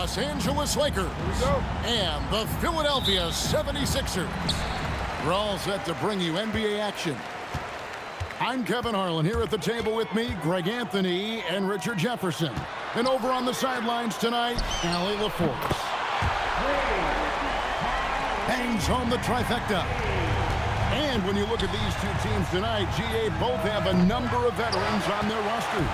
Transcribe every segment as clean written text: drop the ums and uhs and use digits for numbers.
Los Angeles Lakers and the Philadelphia 76ers. We're all set to bring you NBA action. I'm Kevin Harlan. Here at the table with me, Greg Anthony and Richard Jefferson. And over on the sidelines tonight, Allie LaForce. Hangs home the trifecta. And when you look at these two teams tonight, GA both have a number of veterans on their roster.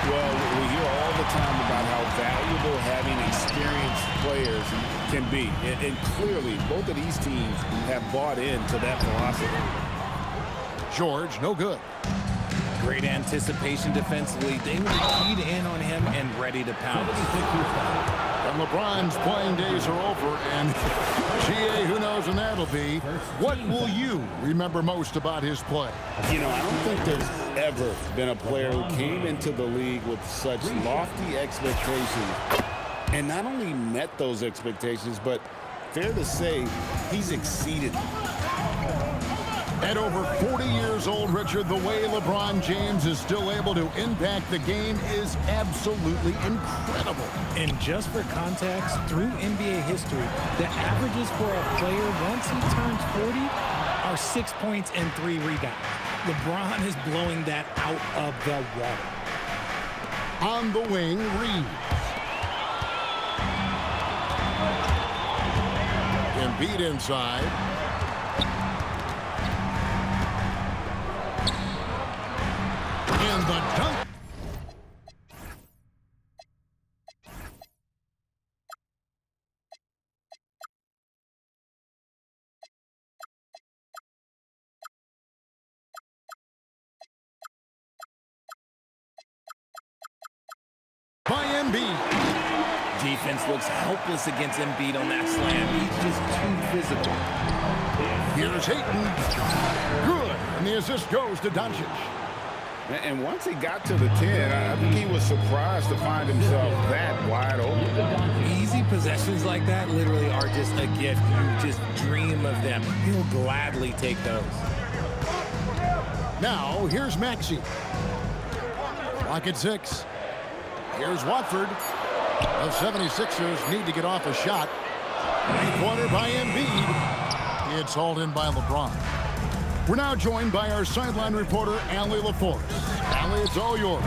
Well, we hear all the time about how valuable having experienced players can be. And clearly, both of these teams have bought into that philosophy. George, no good. Great anticipation defensively. They were keyed in on him and ready to pounce. And LeBron's playing days are over, and GA, who knows when that'll be. What will you remember most about his play? You know, I don't think there's ever been a player who came into the league with such lofty expectations and not only met those expectations, but fair to say, he's exceeded them. At over 40 years old, Richard, the way LeBron James is still able to impact the game is absolutely incredible. And just for context, through NBA history, the averages for a player once he turns 40 are 6 points and 3 rebounds. LeBron is blowing that out of the water. On the wing, Reeves. Embiid inside. And the dunk. By Embiid. Defense looks helpless against Embiid on that slam. He's just too physical. Here's Ayton. Good. And the assist goes to Doncic. And once he got to the 10, I think he was surprised to find himself that wide open. Easy possessions like that literally are just a gift. You just dream of them. He'll gladly take those. Now, here's Maxey. Clock at 6. Here's Watford. The 76ers need to get off a shot. Three-pointer by Embiid. It's hauled in by LeBron. We're now joined by our sideline reporter, Allie LaForce. Allie, it's all yours.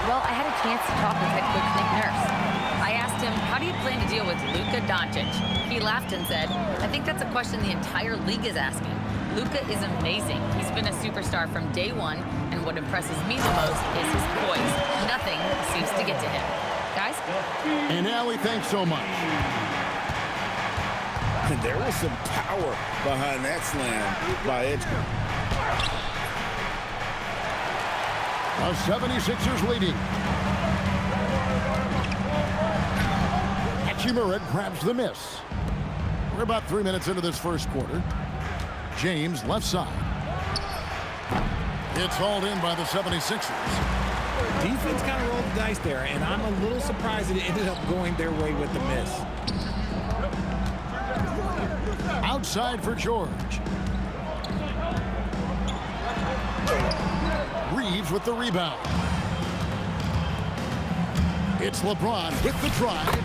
Well, I had a chance to talk with head coach Nick Nurse. I asked him, how do you plan to deal with Luka Doncic? He laughed and said, I think that's a question the entire league is asking. Luka is amazing. He's been a superstar from day one, and what impresses me the most is his poise. Nothing seems to get to him. Guys? And Allie, thanks so much. There was some power behind that slam by Edgeman. The 76ers leading. Hachimura grabs the miss. We're about 3 minutes into this first quarter. James left side. It's hauled in by the 76ers. Defense kind of rolled the dice there, and I'm a little surprised that it ended up going their way with the miss. Outside for George. Reeves with the rebound. It's LeBron with the drive.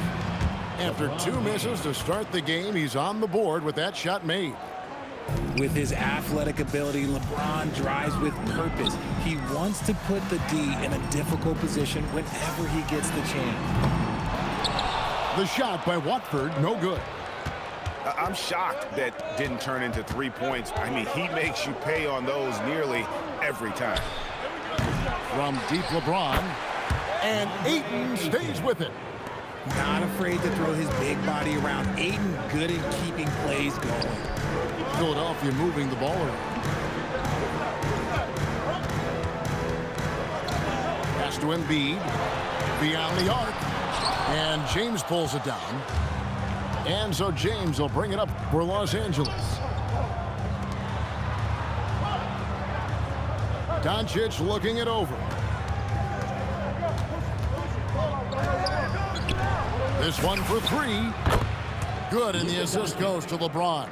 After 2 misses to start the game, he's on the board with that shot made. With his athletic ability, LeBron drives with purpose. He wants to put the D in a difficult position whenever he gets the chance. The shot by Watford, no good. I'm shocked that didn't turn into 3 points. I mean, he makes you pay on those nearly every time. From deep LeBron, and Ayton stays with it. Not afraid to throw his big body around. Ayton good at keeping plays going. Philadelphia moving the ball around. Pass to Embiid. Beyond the arc. And James pulls it down. And so James will bring it up for Los Angeles. Doncic looking it over. This one for 3. Good, and the assist goes to LeBron.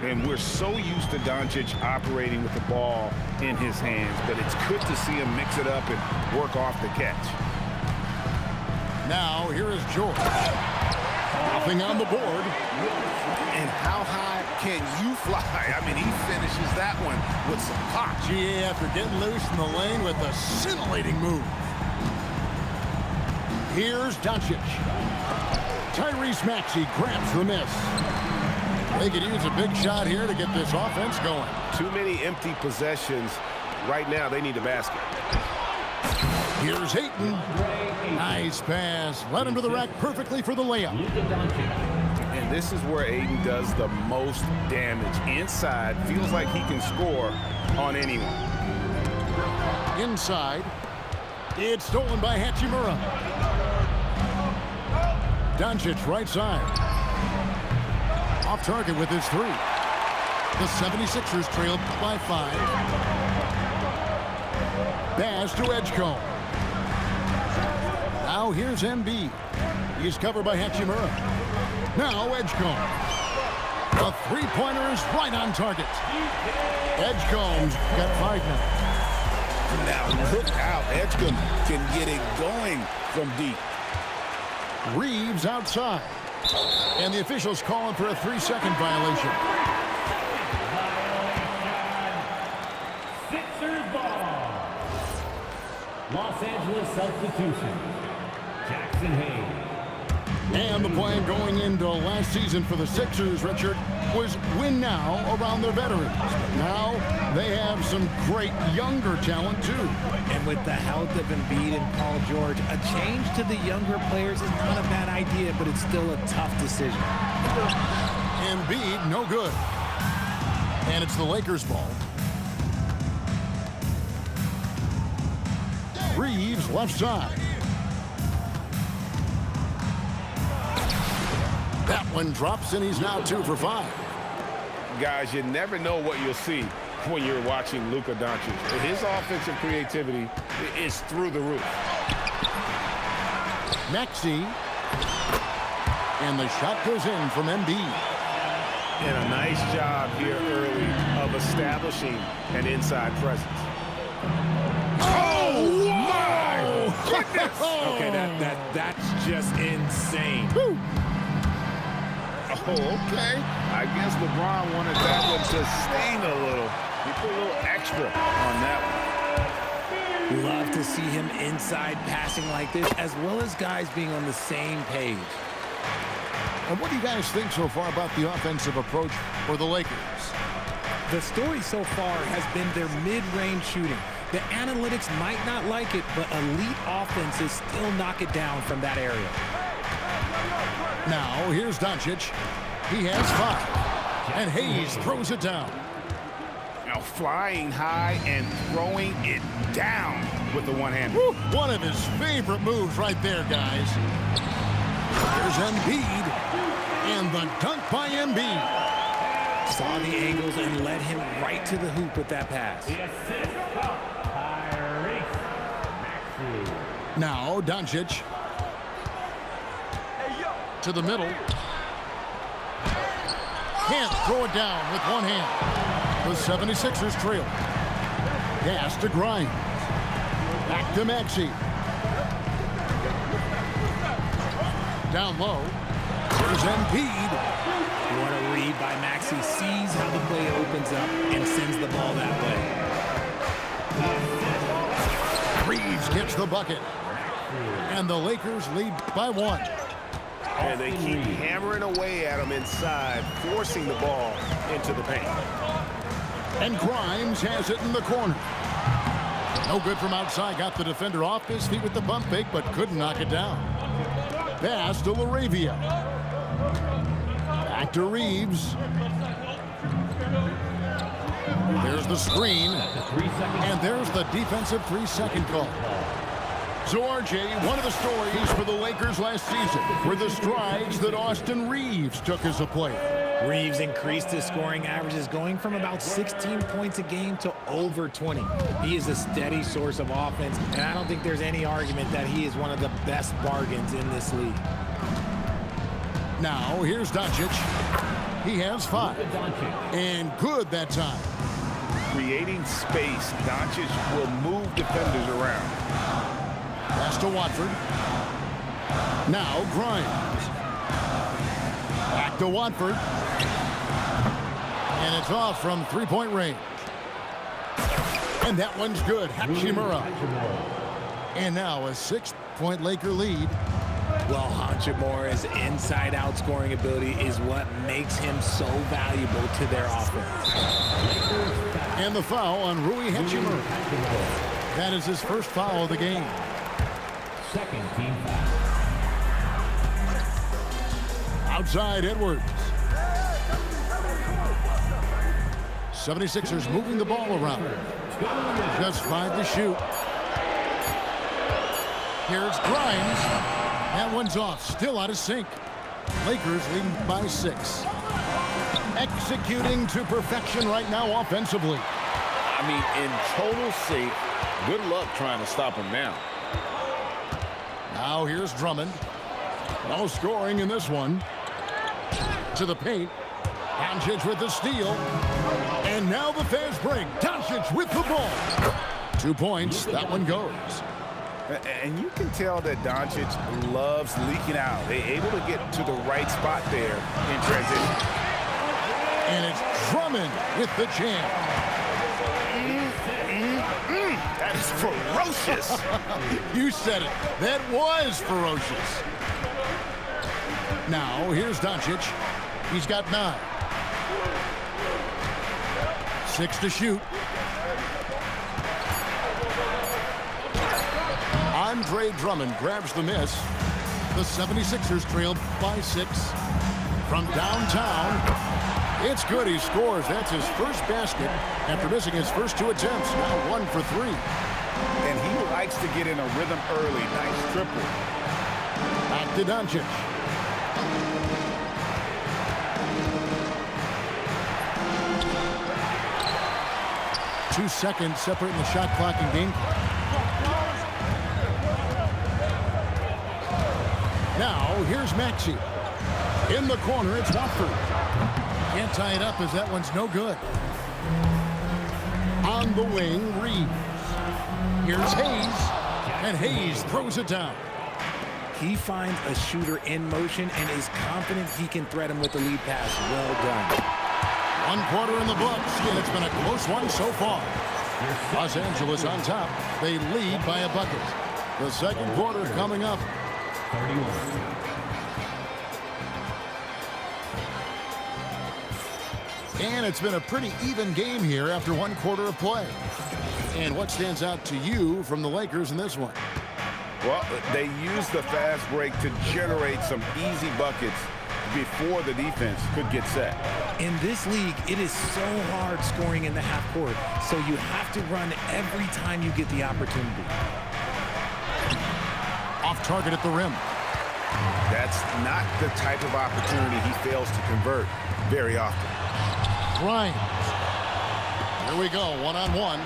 And we're so used to Doncic operating with the ball in his hands, but it's good to see him mix it up and work off the catch. Now, here is George. Nothing on the board. And how high can you fly? I mean, he finishes that one with some pop. GA after getting loose in the lane with a scintillating move. Here's Doncic. Tyrese Maxey grabs the miss. They could use a big shot here to get this offense going. Too many empty possessions. Right now, they need a basket. Here's Ayton. Nice pass. Led him to the rack perfectly for the layup. And this is where Ayton does the most damage. Inside, feels like he can score on anyone. Inside. It's stolen by Hachimura. Doncic right side. Off target with his three. The 76ers trailed by 5. Pass to Edgecombe. Now here's Embiid. He's covered by Hachimura. Now Edgecombe. The three-pointer is right on target. Edgecombe's got 5 now. Now look out. Edgecombe can get it going from deep. Reeves outside. And the officials calling for a 3-second violation. Sixers ball. Los Angeles substitution. Jackson Hayes. And the plan going into last season for the Sixers, Richard, was win now around their veterans. Now they have some great younger talent, too. And with the health of Embiid and Paul George, a change to the younger players is not a bad idea, but it's still a tough decision. Embiid, no good. And it's the Lakers' ball. Reeves, left side. That one drops, and he's now 2 for 5. Guys, you never know what you'll see when you're watching Luka Doncic. His offensive creativity is through the roof. Maxey. And the shot goes in from Embiid. And a nice job here early of establishing an inside presence. Oh, my goodness! Okay, that's just insane. Woo. Oh, okay. I guess LeBron wanted that one to sting a little. He put a little extra on that one. Love to see him inside passing like this, as well as guys being on the same page. And what do you guys think so far about the offensive approach for the Lakers? The story so far has been their mid-range shooting. The analytics might not like it, but elite offenses still knock it down from that area. Now, here's Doncic. He has 5. And Hayes throws it down. Now flying high and throwing it down with the one-hander. One of his favorite moves right there, guys. There's Embiid. And the dunk by Embiid. Saw the angles and led him right to the hoop with that pass. Now, Doncic. To the middle. Can't throw it down with one hand. The 76ers trail. Pass to Grimes. Back to Maxey. Down low. There's Embiid. What a read by Maxey. Sees how the play opens up and sends the ball that way. Reeves gets the bucket. And the Lakers lead by 1. And they keep hammering away at him inside, forcing the ball into the paint. And Grimes has it in the corner. No good from outside. Got the defender off his feet with the pump fake, but couldn't knock it down. Pass to LaRavia. Back to Reeves. There's the screen. And there's the defensive 3-second call. So, RJ, one of the stories for the Lakers last season were the strides that Austin Reeves took as a player. Reeves increased his scoring averages, going from about 16 points a game to over 20. He is a steady source of offense, and I don't think there's any argument that he is one of the best bargains in this league. Now, here's Doncic. He has 5. And good that time. Creating space, Doncic will move defenders around. Pass to Watford. Now Grimes. Back to Watford. And it's off from three-point range. And that one's good. Hachimura. And now a 6-point Laker lead. Well, Hachimura's inside-out scoring ability is what makes him so valuable to their offense. And the foul on Rui Hachimura. That is his first foul of the game. Second team foul. Outside Edwards. 76ers moving the ball around. Just 5 to shoot. Here's Grimes. That one's off. Still out of sync. Lakers leading by 6. Executing to perfection right now offensively. I mean, in total sync. Good luck trying to stop him now. Now here's Drummond. No scoring in this one. To the paint. Doncic with the steal. And now the fast break. Doncic with the ball. 2 points. That one goes. And you can tell that Doncic loves leaking out. They're able to get to the right spot there in transition. And it's Drummond with the jam. That is ferocious. You said it. That was ferocious. Now, here's Doncic. He's got 9. 6 to shoot. Andre Drummond grabs the miss. The 76ers trail by 6. From downtown, it's good. He scores. That's his first basket after missing his first 2 attempts. Now 1 for 3. And he likes to get in a rhythm early. Nice triple. Back to Doncic. Two seconds separating the shot clock and game clock. Now, here's Maxey. In the corner, it's Watford. Can't tie it up as that one's no good. On the wing, Reeves. Here's Hayes. And Hayes throws it down. He finds a shooter in motion and is confident he can threat him with the lead pass. Well done. 1 quarter in the books, and it's been a close one so far. Los Angeles on top. They lead by a bucket. The second quarter coming up. 31. And it's been a pretty even game here after 1 quarter of play. And what stands out to you from the Lakers in this one? Well, they used the fast break to generate some easy buckets before the defense could get set. In this league, it is so hard scoring in the half court, so you have to run every time you get the opportunity. Off target at the rim. That's not the type of opportunity he fails to convert very often. Grimes. Here we go, 1-on-1.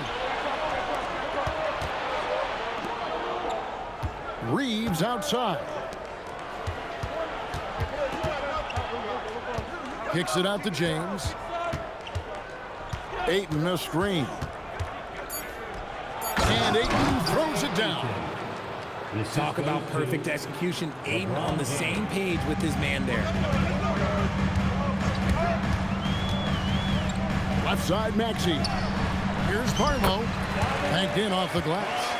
Reeves outside. Kicks it out to James. Ayton a screen. And Ayton throws it down. Talk about perfect execution. Ayton on the same page with his man there. Left side, Maxey. Here's Barlow. Banked in off the glass.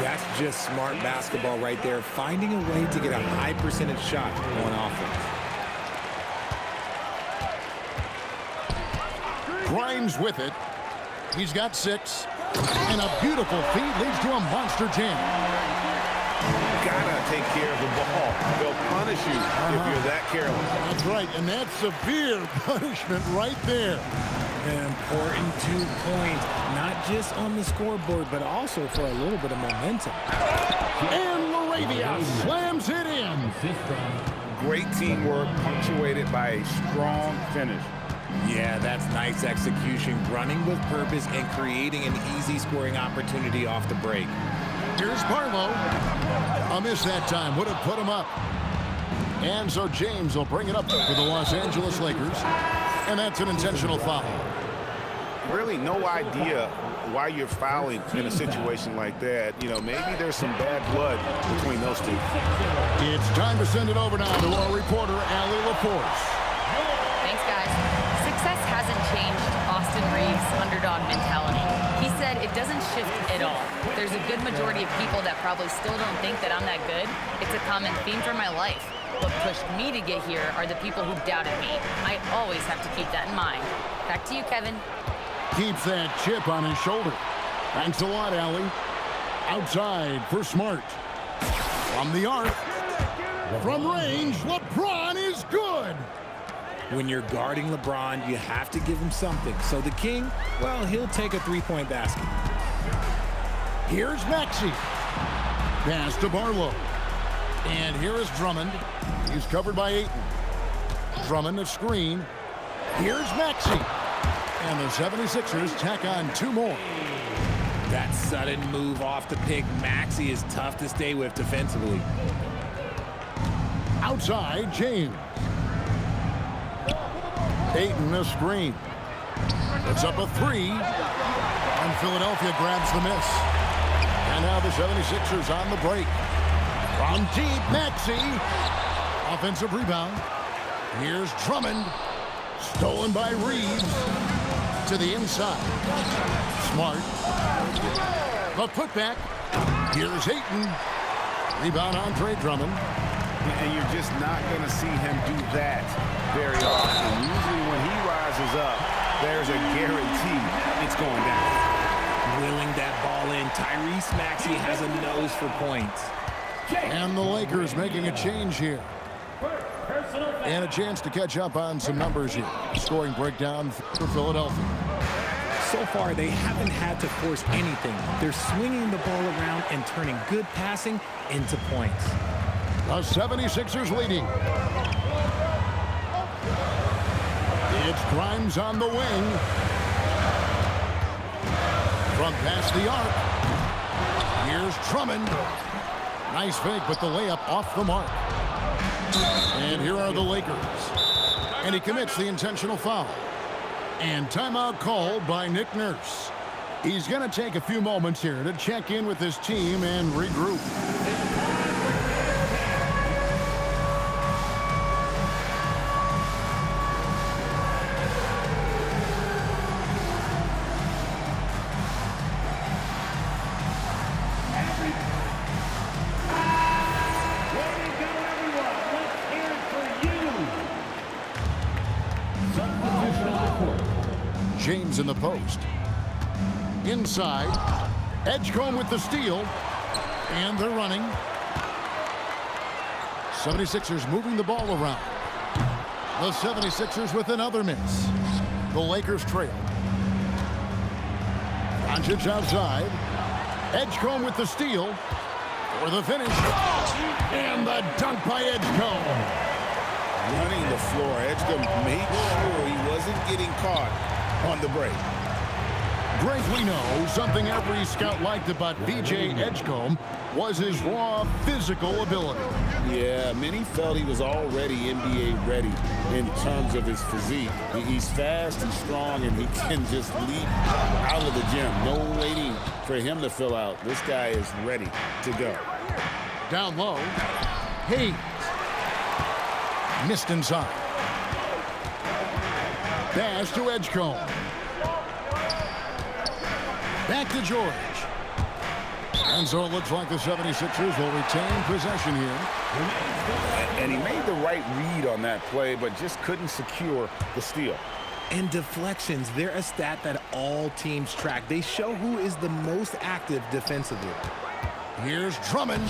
That's just smart basketball right there. Finding a way to get a high percentage shot on offense. Grimes with it. He's got 6. And a beautiful feed leads to a monster jam. Gotta take care of the ball. They'll punish you if you're that careless. That's right, and that's severe punishment right there. An important 2 points, not just on the scoreboard, but also for a little bit of momentum. And Laravia slams it in. Great teamwork punctuated by a strong finish. Yeah, that's nice execution, running with purpose and creating an easy scoring opportunity off the break. Here's Barlow. A miss that time would have put him up. And so James will bring it up for the Los Angeles Lakers. And that's an intentional foul. really no idea why you're fouling in a situation like that. You know, maybe there's some bad blood between those two. It's time to send it over now to our reporter, Allie LaForce. Thanks, guys. Success hasn't changed Austin Reeves' underdog mentality. He said it doesn't shift at all. There's a good majority of people that probably still don't think that I'm that good. It's a common theme for my life. What pushed me to get here are the people who doubted me. I always have to keep that in mind. Back to you, Kevin. Keeps that chip on his shoulder. Thanks a lot, Allie. Outside for Smart. From the arc. From range, LeBron is good. When you're guarding LeBron, you have to give him something. So the King, well, he'll take a three-point basket. Here's Maxey. Pass to Barlow. And here is Drummond. He's covered by Ayton. Drummond a screen. Here's Maxey. And the 76ers tack on 2 more. That sudden move off the pick, Maxey is tough to stay with defensively. Outside, James. Ayton a screen. It's up a 3. And Philadelphia grabs the miss. And now the 76ers on the break. From deep, Maxey. Offensive rebound. Here's Drummond. Stolen by Reeves. To the inside. Smart. A putback. Here's Ayton. Rebound Andre Drummond. And you're just not going to see him do that very often. Usually when he rises up, there's a guarantee it's going down. Wheeling that ball in, Tyrese Maxey has a nose for points. And the Lakers making a change here. And a chance to catch up on some numbers here. Scoring breakdown for Philadelphia. So far, they haven't had to force anything. They're swinging the ball around and turning good passing into points. The 76ers leading. It's Grimes on the wing. From past the arc. Here's Drummond. Nice fake, but the layup off the mark. And here are the Lakers. And he commits the intentional foul. And timeout called by Nick Nurse. He's going to take a few moments here to check in with his team and regroup. James in the post. Inside. Edgecombe with the steal. And they're running. 76ers moving the ball around. The 76ers with another miss. The Lakers trail. Doncic outside. Edgecombe with the steal. For the finish. And the dunk by Edgecombe. Running the floor. Edgecombe made sure he wasn't getting caught on the break. Greg, we know something every scout liked about B.J. Edgecombe was his raw physical ability. Yeah, many felt he was already NBA ready in terms of his physique. He's fast, he's strong, and he can just leap out of the gym. No waiting for him to fill out. This guy is ready to go. Down low. Hayes. Missed inside. Pass to Edgecombe. Back to George. And so it looks like the 76ers will retain possession here. And he made the right read on that play, but just couldn't secure the steal. And deflections, they're a stat that all teams track. They show who is the most active defensively. Here's Drummond.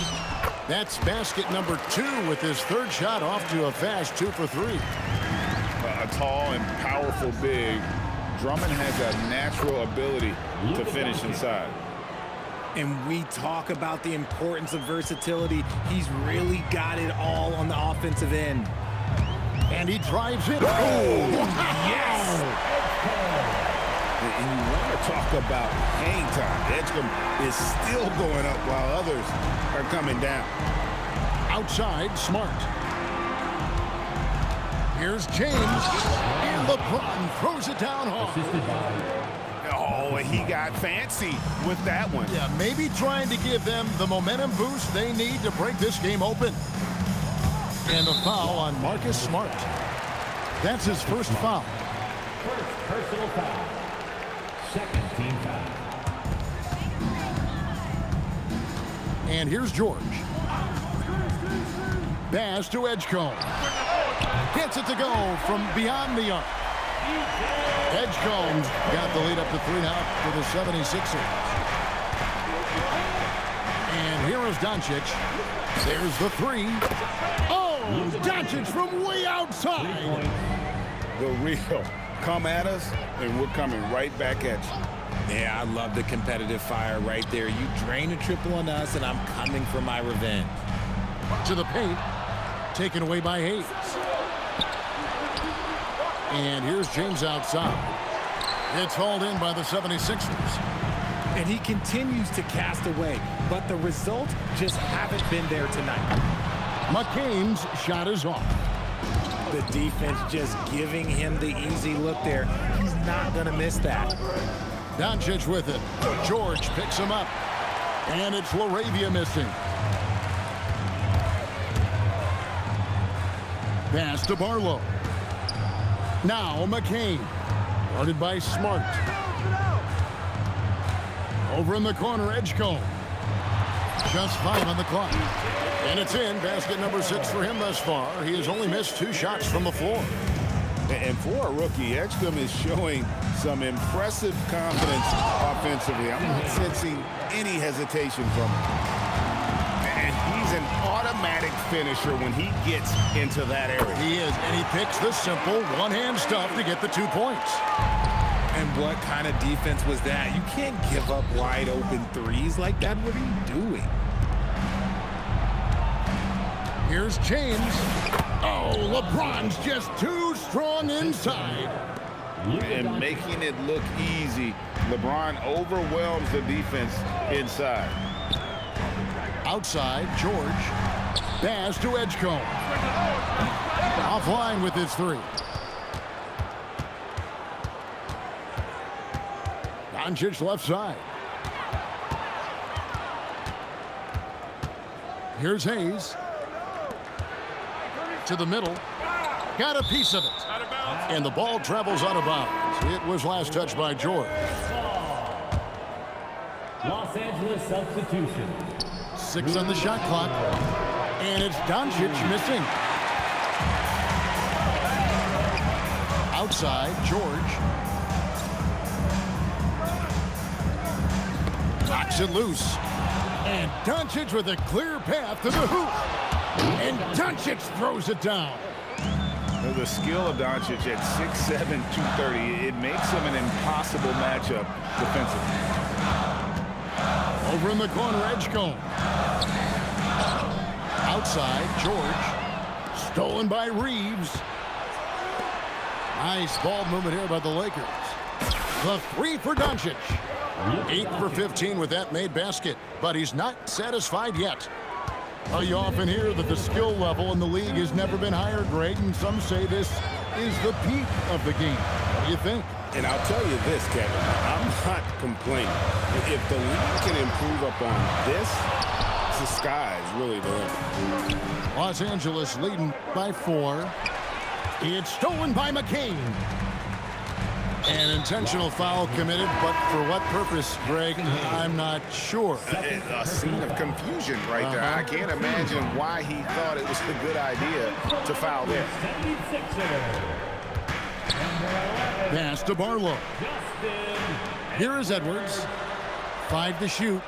That's basket number 2 with his third shot off to a fast 2 for 3. A tall and powerful big. Drummond has a natural ability to finish inside. And we talk about the importance of versatility. He's really got it all on the offensive end. And he drives in. Oh, yes! And you want to talk about hang time. Edgecombe is still going up while others are coming down. Outside, Smart. Here's James. And LeBron throws it down hard. Assisted by Oh, and he got fancy with that one. Yeah, maybe trying to give them the momentum boost they need to break this game open. And the foul on Marcus Smart. That's his first foul. First personal foul. Second team foul. And here's George. Bass to Edgecombe. Gets it to go from beyond the arc. Edgecombe's got the lead up to 3 now for the 76ers. And here is Doncic. There's the 3. Oh, Doncic from way outside. The real. Come at us, and we're coming right back at you. Yeah, I love the competitive fire right there. You drain a triple on us, and I'm coming for my revenge. To the paint. Taken away by Hayes. And here's James outside. It's hauled in by the 76ers. And he continues to cast away, but the results just haven't been there tonight. McCain's shot is off. The defense just giving him the easy look there. He's not going to miss that. Doncic with it. George picks him up. And it's LaRavia missing. Pass to Barlow. Now McCain. Guarded by Smart. Over in the corner, Edgecombe. Just 5 on the clock. And it's in. Basket number 6 for him thus far. He has only missed 2 shots from the floor. And for a rookie, Edgecombe is showing some impressive confidence offensively. I'm not sensing any hesitation from him. And he's an automatic finisher when he gets into that area. He is, and he picks the simple one-hand stuff to get the 2 points. And what kind of defense was that? You can't give up wide open threes like that. What are you doing? Here's James. Oh, LeBron's just too strong inside. And making it look easy. LeBron overwhelms the defense inside. Outside, George. Pass to Edgecombe. Offline with his 3. Doncic left side. Here's Hayes. To the middle. Got a piece of it. And the ball travels out of bounds. It was last touched by George. Los Angeles substitution. 6 on the shot clock. And it's Doncic missing. Outside, George. Knocks it loose. And Doncic with a clear path to the hoop. And Doncic throws it down. The skill of Doncic at 6'7", 230, it makes him an impossible matchup defensively. Over in the corner, Edgecombe. Outside, George. Stolen by Reeves. Nice ball movement here by the Lakers. The 3 for Doncic. 8 for 15 with that made basket, but he's not satisfied yet. You often hear that the skill level in the league has never been higher, Greg, and some say this is the peak of the game. What do you think? And I'll tell you this, Kevin, I'm not complaining. If the league can improve upon this, the sky is really the limit. Los Angeles leading by 4. It's stolen by McCain. An intentional foul committed, but for what purpose, Greg? I'm not sure. A scene of confusion right there. I can't imagine why he thought it was a good idea to foul there. Pass to Barlow. Here is Edwards. 5 to shoot.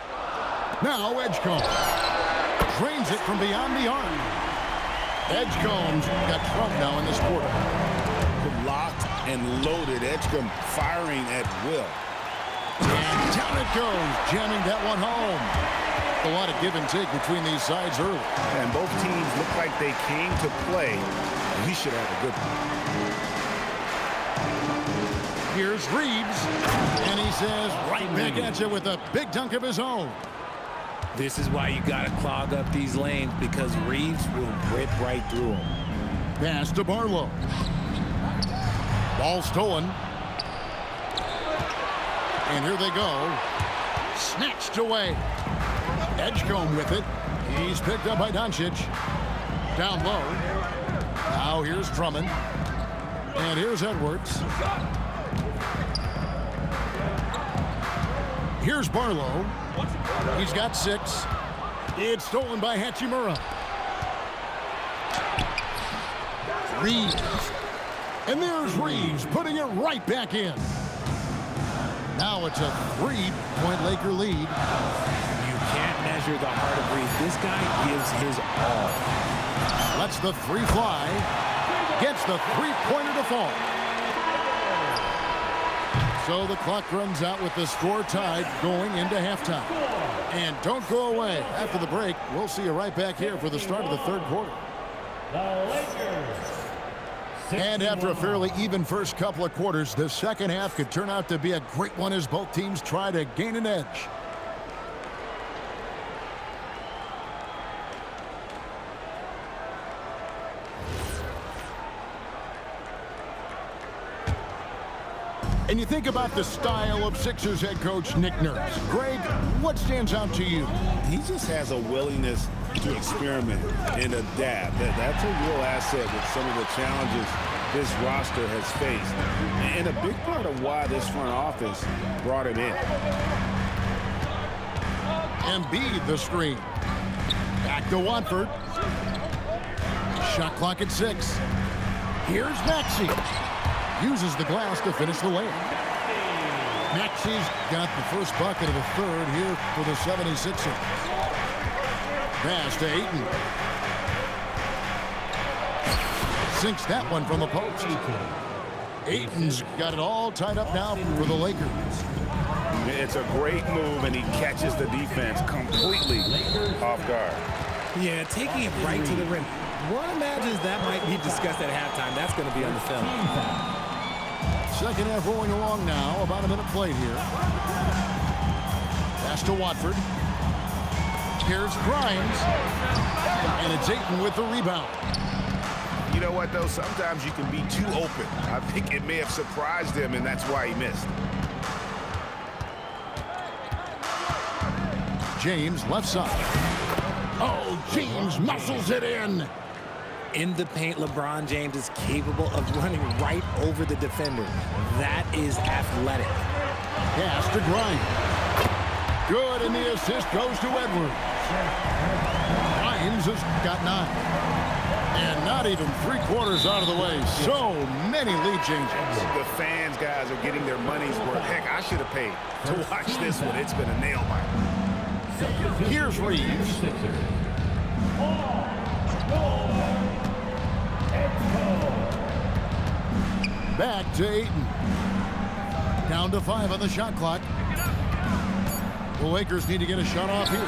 Now Edgecombe. Drains it from beyond the arc. Edgecombe's got Trump now in this quarter. Locked and loaded. Edgecombe firing at will. And down it goes, jamming that one home. A lot of give and take between these sides early. And both teams look like they came to play. We should have a good one. Here's Reeves, and he says right back at you with a big dunk of his own. This is why you got to clog up these lanes, because Reeves will rip right through them. Pass to Barlow. Ball stolen. And here they go. Snatched away. Edgecombe with it. He's picked up by Doncic. Down low. Now here's Drummond. And here's Edwards. Here's Barlow. He's got 6. It's stolen by Hachimura. Reeves. And there's Reeves putting it right back in. Now it's a 3-point Laker lead. You can't measure the heart of Reeves. This guy gives his all. Lets the 3 fly. Gets the 3-pointer to fall. So the clock runs out with the score tied going into halftime. And don't go away. After the break, we'll see you right back here for the start of the third quarter. The Lakers. And after a fairly even first couple of quarters, the second half could turn out to be a great one as both teams try to gain an edge. And you think about the style of Sixers head coach Nick Nurse. Greg, what stands out to you? He just has a willingness to experiment and adapt. That's a real asset with some of the challenges this roster has faced. And a big part of why this front office brought him in. Embiid the screen. Back to Watford. Shot clock at 6. Here's Maxey. Uses the glass to finish the layup. Maxey's got the first bucket of the third here for the 76ers. Pass to Ayton. Sinks that one from the post. Ayton's got it all tied up now for the Lakers. It's a great move, and he catches the defense completely off guard. Yeah, taking it right to the rim. One imagines that might be discussed at halftime. That's going to be on the film. Second half rolling along now. About a minute played here. Pass to Watford. Here's Grimes. And it's Ayton with the rebound. You know what, though? Sometimes you can be too open. I think it may have surprised him, and that's why he missed. James left side. Oh, James muscles it in. In the paint, LeBron James is capable of running right over the defender. That is athletic. Pass to Grimes. Good, and the assist goes to Edwards. Grimes has got 9. And not even 3/4 out of the way. So many lead changes. The fans, guys, are getting their money's worth. Heck, I should have paid to watch this one. It's been a nail biter. Here's Reeves. Back to Ayton. Down to 5 on the shot clock. The Lakers need to get a shot off here.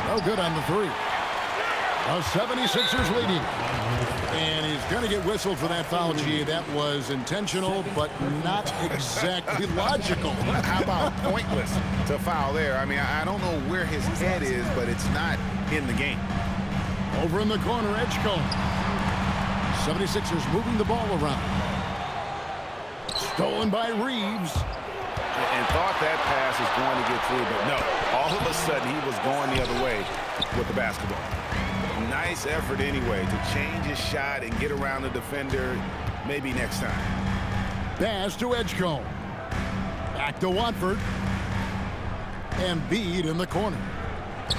No good on the 3. The 76ers leading. And he's going to get whistled for that foul, G. That was intentional, but not exactly logical. How about pointless to foul there? I mean, I don't know where his head is, but it's not in the game. Over in the corner, Edgecombe. 76ers moving the ball around. Stolen by Reeves. And thought that pass was going to get through, but no. All of a sudden, he was going the other way with the basketball. Nice effort anyway to change his shot and get around the defender maybe next time. Pass to Edgecombe. Back to Watford. Embiid in the corner.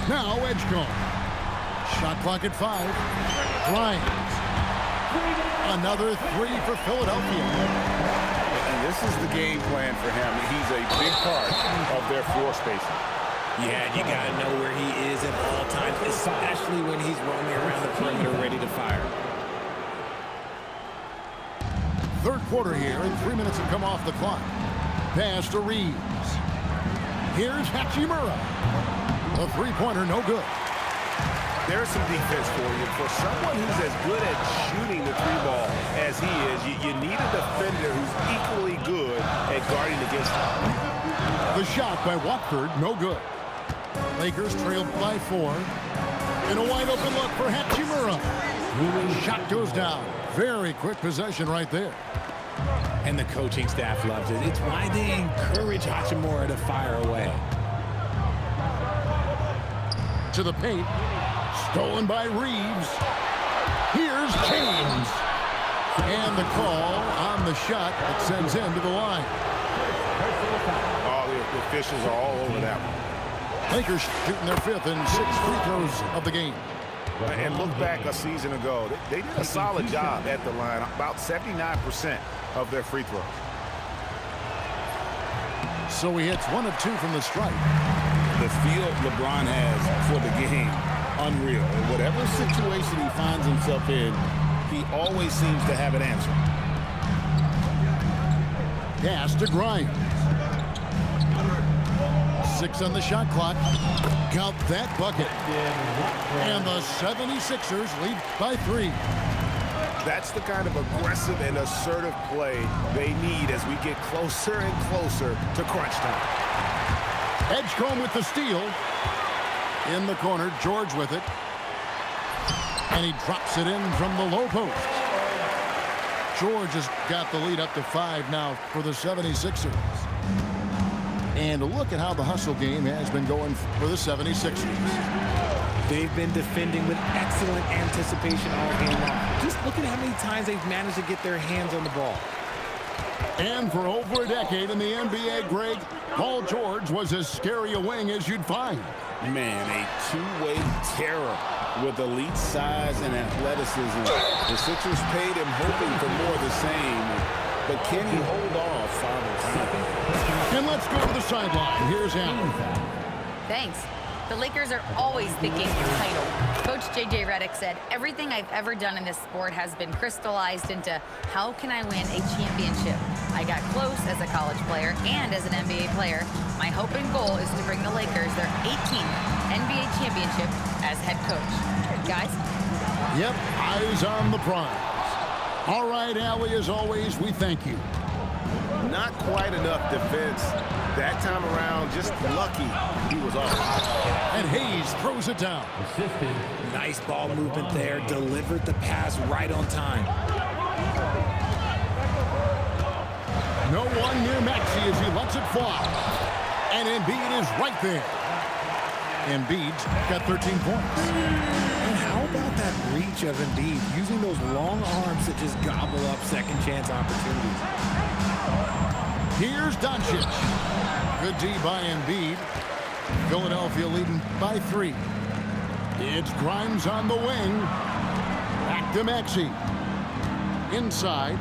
Now Edgecombe. Shot clock at 5. Grimes. Another 3 for Philadelphia. And this is the game plan for him. He's a big part of their floor spacing. Yeah, you got to know where he is at all times, especially when he's roaming around the perimeter ready to fire. Third quarter here, and 3 minutes have come off the clock. Pass to Reeves. Here's Hachimura. A 3-pointer, no good. There's some defense for you. For someone who's as good at shooting the 3-ball as he is, you need a defender who's equally good at guarding against him. The shot by Watford, no good. Lakers trailed by 4. And a wide open look for Hachimura. Shot goes down. Very quick possession right there. And the coaching staff loves it. It's why they encourage Hachimura to fire away. To the paint. Stolen by Reeves. Here's James. And the call on the shot that sends him to the line. Oh, the officials are all over that one. Lakers shooting their 5th and 6th free throws of the game. And look back a season ago. They did a solid job at the line. About 79% of their free throws. So he hits 1 of 2 from the stripe. The feel LeBron has for the game, unreal. In whatever situation he finds himself in, he always seems to have an answer. Pass to Grimes. 6 on the shot clock. Count that bucket. And the 76ers lead by 3. That's the kind of aggressive and assertive play they need as we get closer and closer to crunch time. Edgecombe with the steal. In the corner, George with it. And he drops it in from the low post. George has got the lead up to 5 now for the 76ers. And look at how the hustle game has been going for the 76ers. They've been defending with excellent anticipation all game long. Just look at how many times they've managed to get their hands on the ball. And for over a decade in the NBA, Greg, Paul George was as scary a wing as you'd find. Man, a two-way terror with elite size and athleticism. The Sixers paid him hoping for more of the same. But can he hold off Father Time? And let's go to the sideline. Here's Allen. Thanks. The Lakers are always thinking title. Coach J.J. Redick said, everything I've ever done in this sport has been crystallized into how can I win a championship. I got close as a college player and as an NBA player. My hope and goal is to bring the Lakers their 18th NBA championship as head coach. Guys? Yep, eyes on the prize. All right, Allie, as always, we thank you. Not quite enough defense. That time around, just lucky he was off. And Hayes throws it down. Nice ball movement there. Delivered the pass right on time. No one near Maxey as he lets it fly. And Embiid is right there. Embiid's got 13 points. And how about that reach of Embiid, using those long arms to just gobble up second chance opportunities. Here's Doncic. Good D by Embiid. Philadelphia leading by 3. It's Grimes on the wing. Back to Maxey. Inside.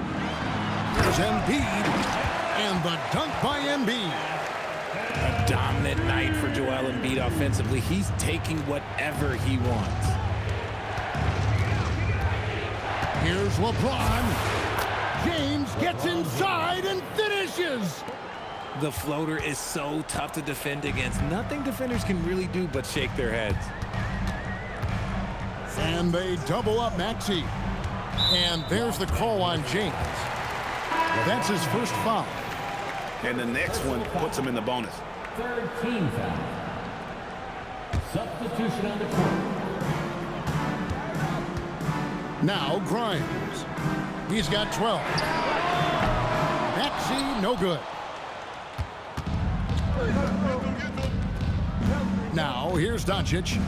Here's Embiid. And the dunk by Embiid. A dominant night for Joel Embiid offensively. He's taking whatever he wants. Here's LeBron. James gets inside and finishes. The floater is so tough to defend against. Nothing defenders can really do but shake their heads. And they double up Maxey. And there's the call on James. That's his first foul. And the next one puts him in the bonus. Third team foul. Substitution on the court. Now Grimes. He's got 12. Maxey, no good. Now here's Doncic.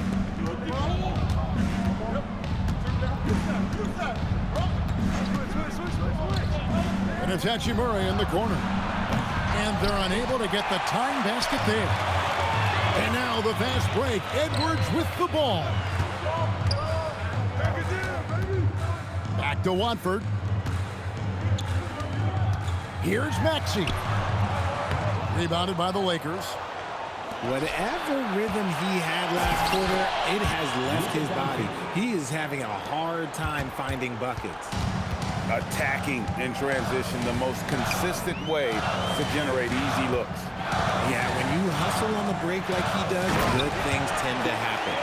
And it's Hachimura in the corner. And they're unable to get the tying basket there. And now the fast break. Edwards with the ball. Back to Watford. Here's Maxey. Rebounded by the Lakers. Whatever rhythm he had last quarter, it has left his body. He is having a hard time finding buckets. Attacking in transition, the most consistent way to generate easy looks. Yeah, when you hustle on the break like he does, good things tend to happen.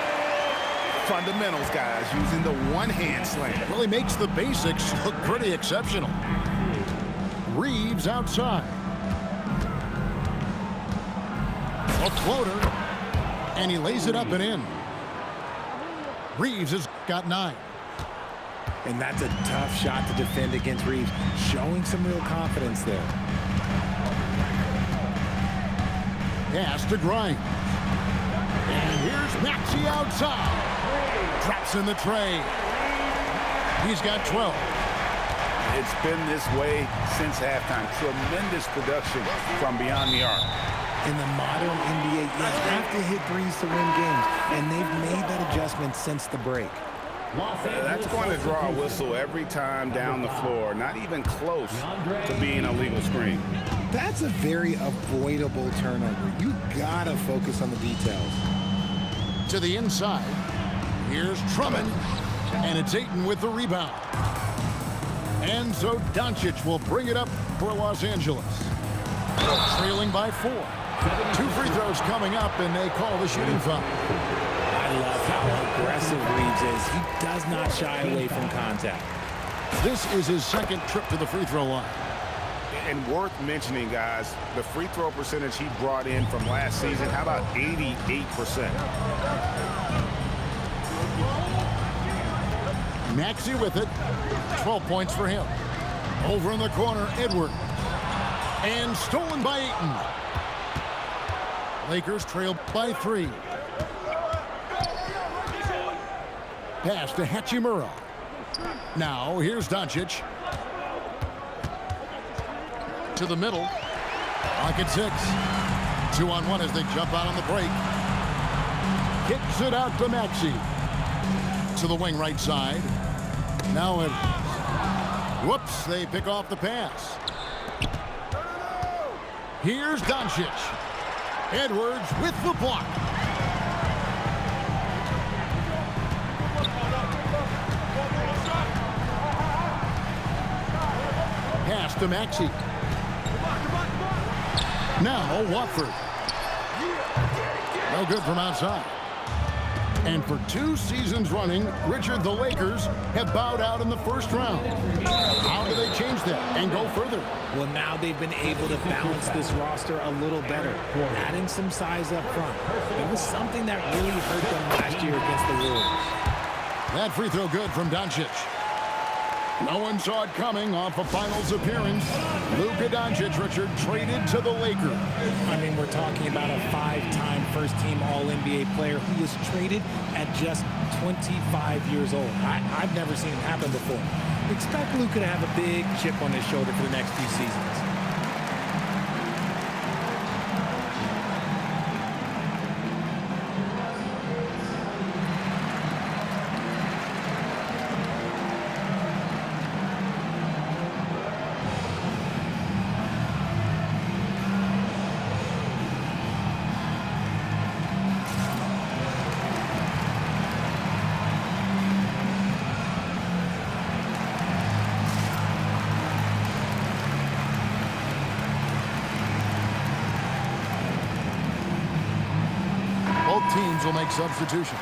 Fundamentals, guys, using the one-hand slam. Really makes the basics look pretty exceptional. Reeves outside. A floater. And he lays it up and in. Reeves has got 9. And that's a tough shot to defend against Reeves, showing some real confidence there. Pass to Grimes. And here's Maxey outside. Drops in the tray. He's got 12. It's been this way since halftime. Tremendous production from beyond the arc. In the modern NBA, you have to hit threes to win games, and they've made that adjustment since the break. That's going to draw a whistle every time down the floor, not even close to being a legal screen. That's a very avoidable turnover. You gotta focus on the details. To the inside. Here's Drummond. And it's Ayton with the rebound. And so Doncic will bring it up for Los Angeles. Trailing by 4. 2 free throws coming up, and they call the shooting foul. I love how aggressive Reeves is. He does not shy away from contact. This is his second trip to the free throw line. And worth mentioning, guys, the free throw percentage he brought in from last season, how about 88%? Maxey with it. 12 points for him. Over in the corner, Edwards. And stolen by Ayton. Lakers trail by 3. Pass to Hachimura. Now, here's Doncic. To the middle. Clock at 6. 2-on-1 as they jump out on the break. Kicks it out to Maxey. To the wing right side. Now Edwards. Whoops, they pick off the pass. Here's Doncic. Edwards with the block. Pass to Maxey. Now Watford. No good from outside. And for 2 seasons running, Richard, the Lakers have bowed out in the first round. How do they change that and go further? Well, now they've been able to balance this roster a little better, adding some size up front. It was something that really hurt them last year against the Wolves. That free throw good from Doncic. No one saw it coming off a finals appearance. Luka Doncic, Richard, traded to the Lakers. I mean, we're talking about a 5-time first-team All-NBA player who was traded at just 25 years old. I've never seen it happen before. Expect Luka to have a big chip on his shoulder for the next few seasons. Both teams will make substitutions.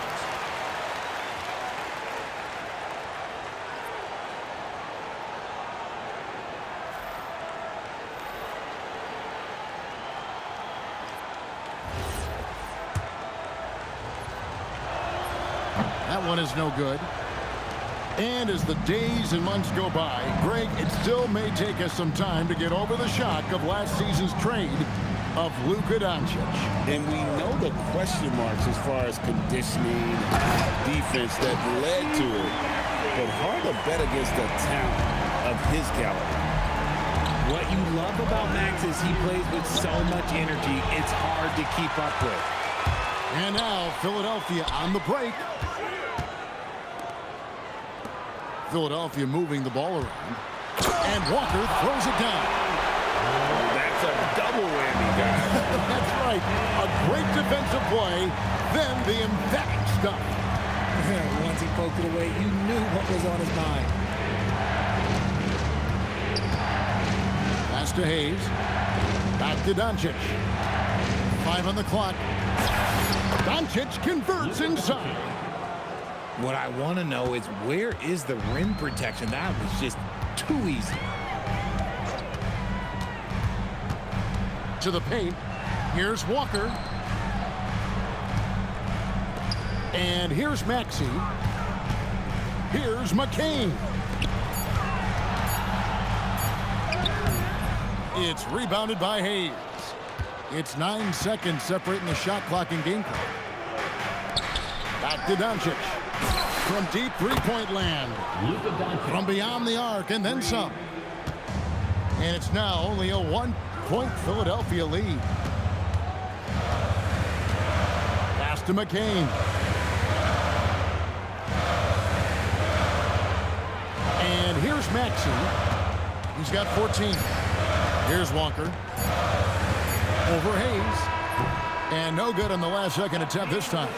That one is no good. And as the days and months go by, Greg, it still may take us some time to get over the shock of last season's trade of Luka Doncic. And we know the question marks as far as conditioning, defense that led to it. But hard to bet against the talent of his caliber. What you love about Max is he plays with so much energy, it's hard to keep up with. And now Philadelphia on the break. Philadelphia moving the ball around. And Walker throws it down. That's a double whammy, guys. That's right. A great defensive play, then the emphatic stuff. Once he poked it away, you knew what was on his mind. Pass to Hayes. Back to Doncic. 5 on the clock. Doncic converts inside. What I want to know is where is the rim protection? That was just too easy. To the paint. Here's Walker. And here's Maxey. Here's McCain. It's rebounded by Hayes. It's 9 seconds separating the shot clock and game clock. Back to Doncic. From deep three-point land. From beyond the arc and then some. And it's now only a 1-point Philadelphia lead. Pass to McCain. And here's Maxey. He's got 14. Here's Walker. Over Hayes. And no good on the last second attempt this time.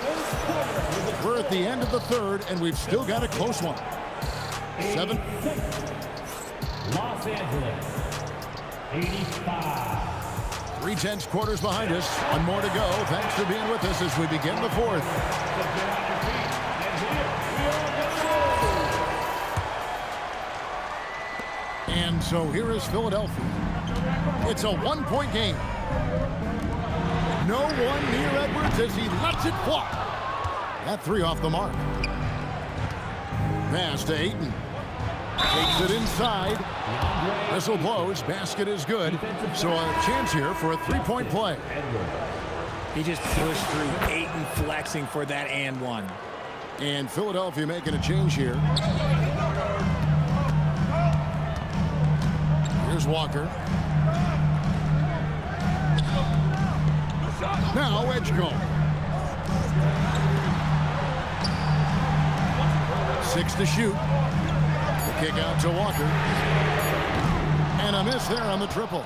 We're at the end of the third, and we've still got a close one. 7. Los Angeles, 85. 3/10 quarters behind us. One more to go. Thanks for being with us as we begin the fourth. And so here is Philadelphia. It's a 1-point game. No one near Edwards as he lets it fly. That 3 off the mark. Pass to Ayton. Takes it inside. Whistle blows. Basket is good. So a chance here for a 3-point play. He just pushed through. Ayton flexing for that and one. And Philadelphia making a change here. Here's Walker. Now Edgecombe. 6 to shoot. The kick out to Walker. And a miss there on the triple.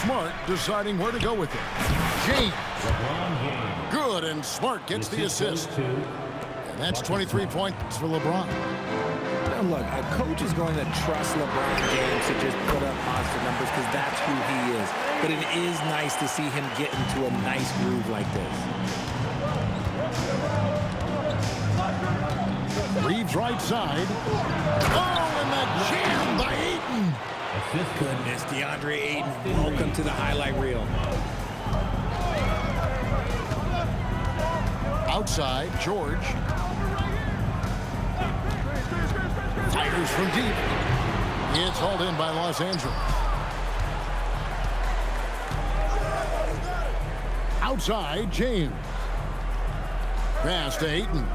Smart deciding where to go with it. James. Good, and Smart gets the assist. And that's 23 points for LeBron. Now look, a coach is going to trust LeBron James to just put up monster numbers because that's who he is. But it is nice to see him get into a nice groove like this. Reeves right side. Oh, and that jam by Ayton. Goodness, DeAndre Ayton, welcome to the highlight reel. Outside, George. Fires from deep. It's hauled in by Los Angeles. Outside, James. Pass to Ayton.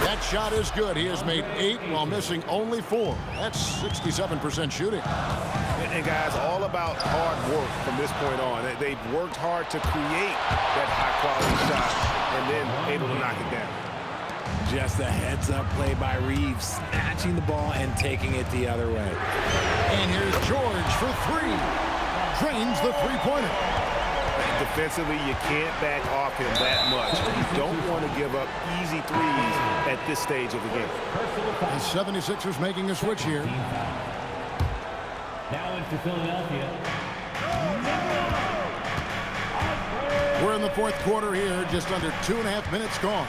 That shot is good. He has made 8 while missing only 4. That's 67% shooting. And guys, all about hard work from this point on. They've worked hard to create that high-quality shot and then able to knock it down. Just a heads-up play by Reeves, snatching the ball and taking it the other way. And here's George for 3. Drains the three-pointer. Defensively, you can't back off him that much. You don't want to give up easy threes at this stage of the game. The 76ers making a switch here. Now into Philadelphia. We're in the fourth quarter here, just under 2.5 minutes gone.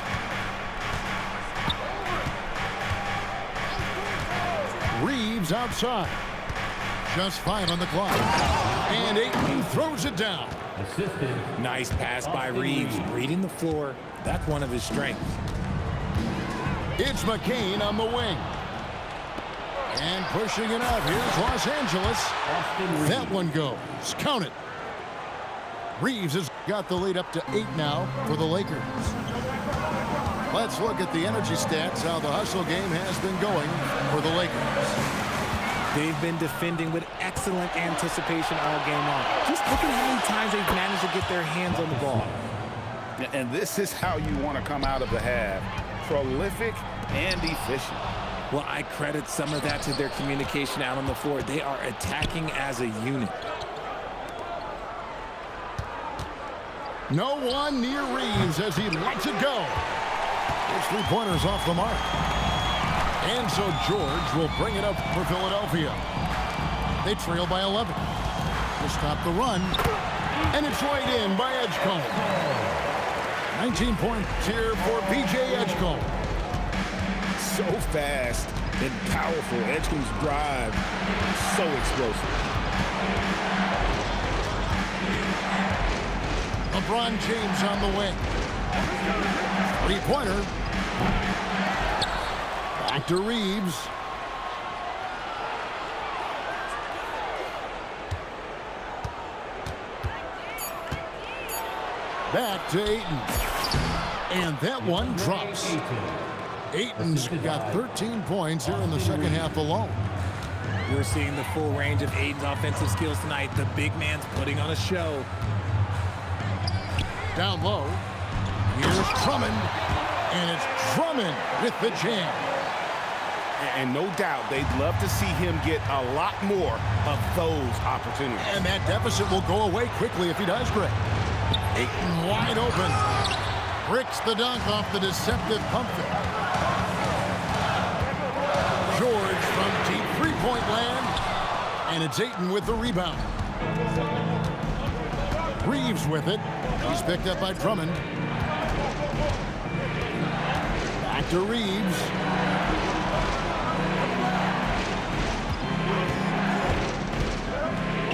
Reeves outside. Just 5 on the clock. And Ayton throws it down. Assisted. Nice pass by Reeves, reading the floor. That's one of his strengths. It's McCain on the wing. And pushing it out. Here's Los Angeles. That one goes. Count it. Reeves has got the lead up to 8 now for the Lakers. Let's look at the energy stats, how the hustle game has been going for the Lakers. They've been defending with excellent anticipation all game long. Just look at how many times they've managed to get their hands on the ball. And this is how you want to come out of the half. Prolific and efficient. Well, I credit some of that to their communication out on the floor. They are attacking as a unit. No one near Reeves as he lets it go. His three-pointers off the mark. And so George will bring it up for Philadelphia. They trail by 11. To stop the run. And it's right in by Edgecombe. 19 points here for B.J. Edgecombe. So fast and powerful. Edgecombe's drive, so explosive. LeBron James on the wing. Three-pointer. Back to Reeves. Back to Ayton. And that one drops. Ayton's got 13 points here in the second half alone. We're seeing the full range of Ayton's offensive skills tonight. The big man's putting on a show. Down low. Here's Drummond. And it's Drummond with the jam. And no doubt, they'd love to see him get a lot more of those opportunities. And that deficit will go away quickly if he does, Greg. Ayton wide open. Bricks the dunk off the deceptive pump fake. George from deep three-point land. And it's Ayton with the rebound. Reeves with it. He's picked up by Drummond. Back to Reeves.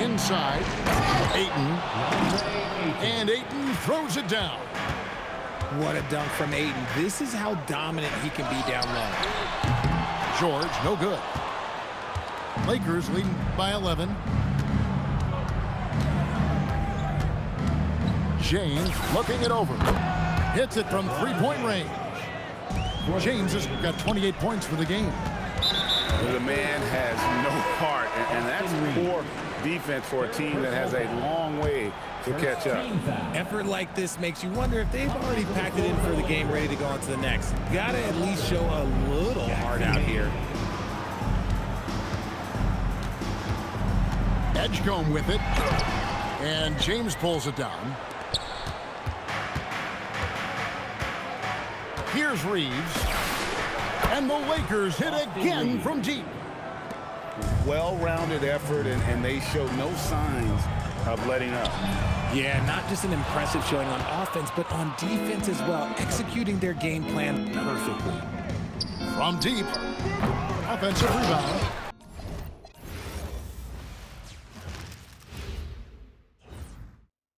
Inside. Ayton. And Ayton throws it down. What a dunk from Ayton. This is how dominant he can be down low. George, no good. Lakers leading by 11. James looking it over. Hits it from three-point range. James has got 28 points for the game. The man has no heart, and that's poor defense for a team that has a long way to catch up. Effort like this makes you wonder if they've already packed it in for the game, ready to go on to the next. Gotta at least show a little heart out here. Edgecombe with it. And James pulls it down. Here's Reeves. And the Lakers hit again from deep. Well-rounded effort, and they show no signs of letting up. Yeah, not just an impressive showing on offense, but on defense as well, executing their game plan perfectly. From deep. Offensive rebound.